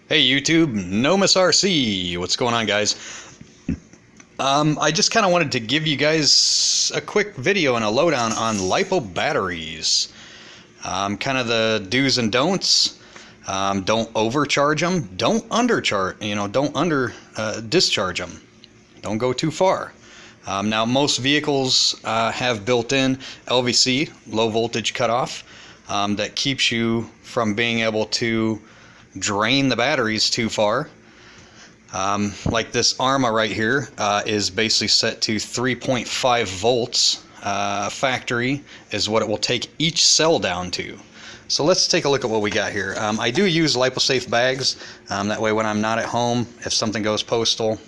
Hey YouTube, Nomus RC. What's going on, guys? I just kind of wanted to give you guys a quick video and a lowdown on Lipo batteries. Kind of the do's and don'ts. Don't overcharge them. Don't undercharge. Don't discharge them. Don't go too far. Now, most vehicles have built-in LVC, low voltage cutoff, that keeps you from being able to drain the batteries too far. Like this ARMA right here is basically set to 3.5 volts. Factory is what it will take each cell down to. So let's take a look at what we got here. I do use LipoSafe bags. That way when I'm not at home, if something goes postal,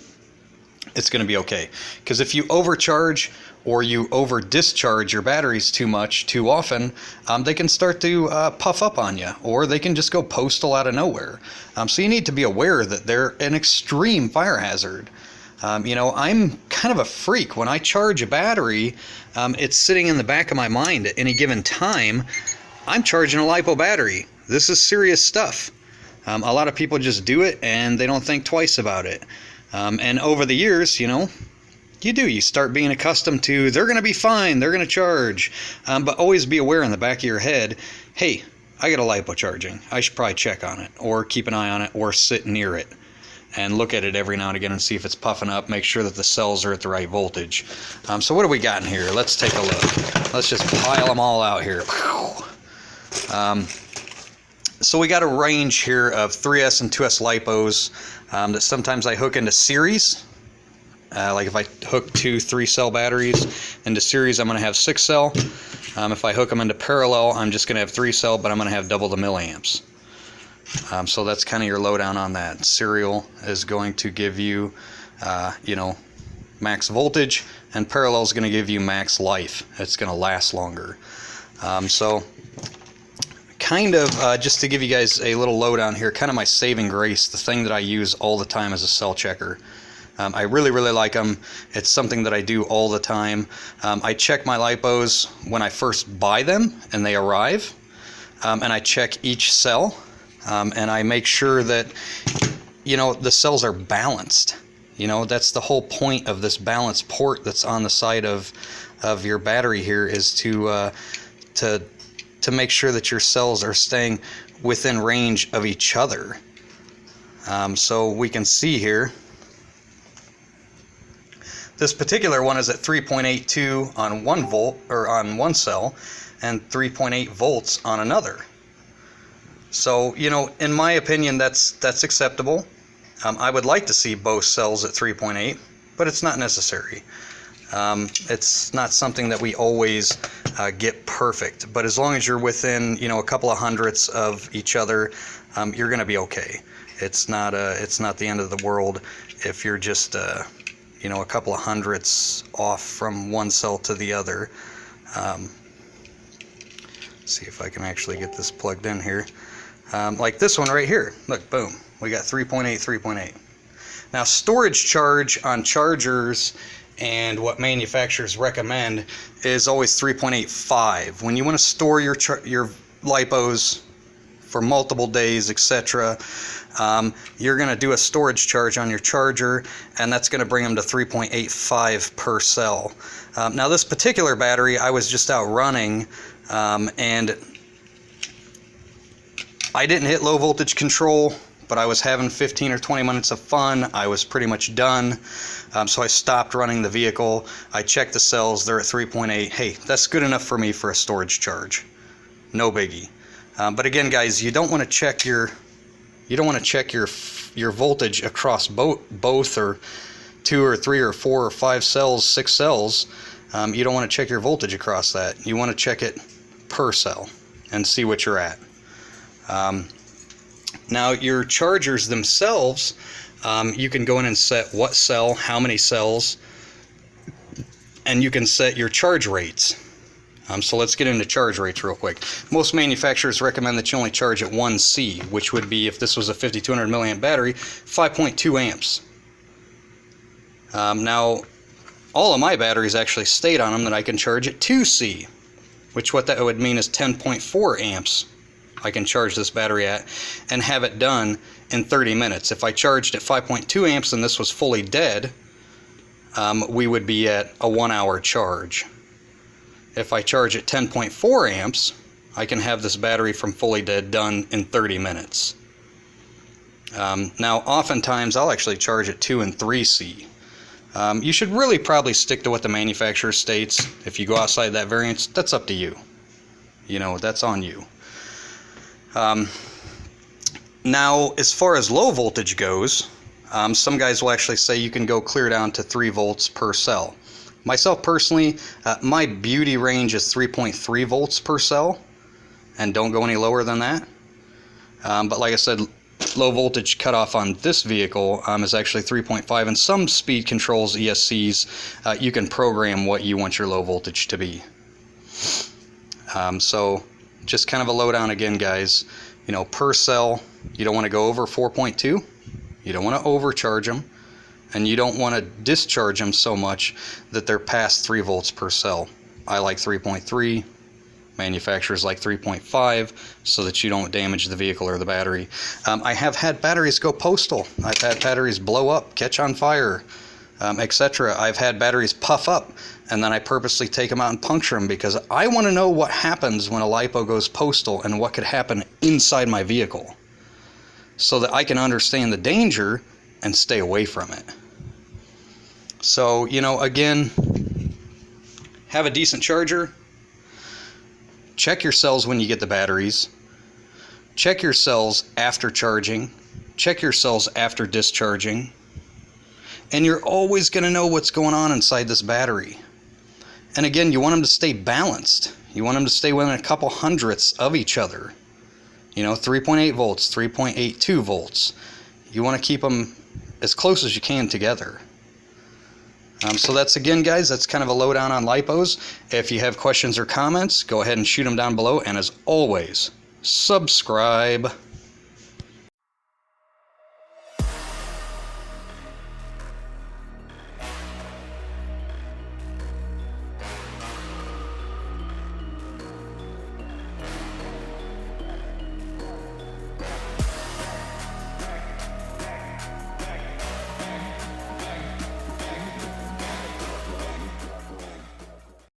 it's going to be okay. Because if you overcharge or you over discharge your batteries too much, too often, they can start to puff up on you, or they can just go postal out of nowhere. So you need to be aware that they're an extreme fire hazard. I'm kind of a freak. When I charge a battery, it's sitting in the back of my mind at any given time. I'm charging a Lipo battery. This is serious stuff. A lot of people just do it and they don't think twice about it. And over the years, you start being accustomed to, they're going to be fine, they're going to charge. But always be aware in the back of your head, hey, I got a Lipo charging. I should probably check on it, or keep an eye on it, or sit near it and look at it every now and again and see if it's puffing up, make sure that the cells are at the right voltage. So what do we got in here? Let's take a look. Let's just pile them all out here. So we got a range here of 3S and 2S Lipos that sometimes I hook into series. Like if I hook two 3-cell batteries into series, I'm going to have 6-cell. If I hook them into parallel, I'm just going to have 3-cell, but I'm going to have double the milliamps. So that's kind of your lowdown on that. Serial is going to give you, max voltage, and parallel is going to give you max life. It's going to last longer. So kind of, just to give you guys a little lowdown here, kind of my saving grace, the thing that I use all the time as a cell checker. I really like them. It's something that I do all the time. I check my Lipos when I first buy them and they arrive, and I check each cell, and I make sure that the cells are balanced. That's the whole point of this balance port that's on the side of your battery here, is to make sure that your cells are staying within range of each other. So we can see here, this particular one is at 3.82 on 1 volt, or on one cell, and 3.8 volts on another. So, in my opinion, that's acceptable. I would like to see both cells at 3.8, but it's not necessary. It's not something that we always get perfect, but as long as you're within, a couple of hundredths of each other, you're going to be okay. It's not the end of the world if you're just a couple of hundredths off from one cell to the other. See if I can actually get this plugged in here. Like this one right here. Look, boom. We got 3.8, 3.8. Now, storage charge on chargers and what manufacturers recommend is always 3.85. When you want to store your Lipos for multiple days, etc., you're going to do a storage charge on your charger, and that's going to bring them to 3.85 per cell. Now, this particular battery, I was just out running, and I didn't hit low voltage control, but I was having 15 or 20 minutes of fun. I was pretty much done, so I stopped running the vehicle. I checked the cells, they're at 3.8. Hey, that's good enough for me for a storage charge. No biggie. But again, guys, you don't want to check your voltage across both or 2 or 3 or 4 or 5 cells, 6 cells. You don't want to check your voltage across that. You want to check it per cell and see what you're at. Now, your chargers themselves, you can go in and set what cell, how many cells, and you can set your charge rates. So let's get into charge rates real quick. Most manufacturers recommend that you only charge at 1C, which would be, if this was a 5200 milliamp battery, 5.2 amps. Now, all of my batteries actually state on them that I can charge at 2C, which what that would mean is 10.4 amps I can charge this battery at and have it done in 30 minutes. If I charged at 5.2 amps and this was fully dead, we would be at a 1 hour charge. If I charge at 10.4 amps, I can have this battery from fully dead done in 30 minutes. Now, oftentimes I'll actually charge at 2 and 3C. You should really probably stick to what the manufacturer states. If you go outside that variance, that's up to you. You know, that's on you. Now, as far as low voltage goes, some guys will actually say you can go clear down to 3 volts per cell. Myself personally, my beauty range is 3.3 volts per cell, and don't go any lower than that. But like I said, low voltage cutoff on this vehicle is actually 3.5, and some speed controls, ESCs, you can program what you want your low voltage to be. So just kind of a lowdown again, guys. You know, per cell, you don't want to go over 4.2. You don't want to overcharge them, and you don't want to discharge them so much that they're past 3 volts per cell. I like 3.3. Manufacturers like 3.5 so that you don't damage the vehicle or the battery. I have had batteries go postal. I've had batteries blow up, catch on fire, etc. I've had batteries puff up, and then I purposely take them out and puncture them because I want to know what happens when a LiPo goes postal and what could happen inside my vehicle, so that I can understand the danger and stay away from it. So, you know, again, have a decent charger. Check your cells when you get the batteries. Check your cells after charging. Check your cells after discharging. And you're always going to know what's going on inside this battery. And again, you want them to stay balanced. You want them to stay within a couple hundredths of each other. You know, 3.8 volts, 3.82 volts. You want to keep them as close as you can together. So that's, again, guys, that's kind of a lowdown on LiPos. If you have questions or comments, go ahead and shoot them down below. And as always, subscribe.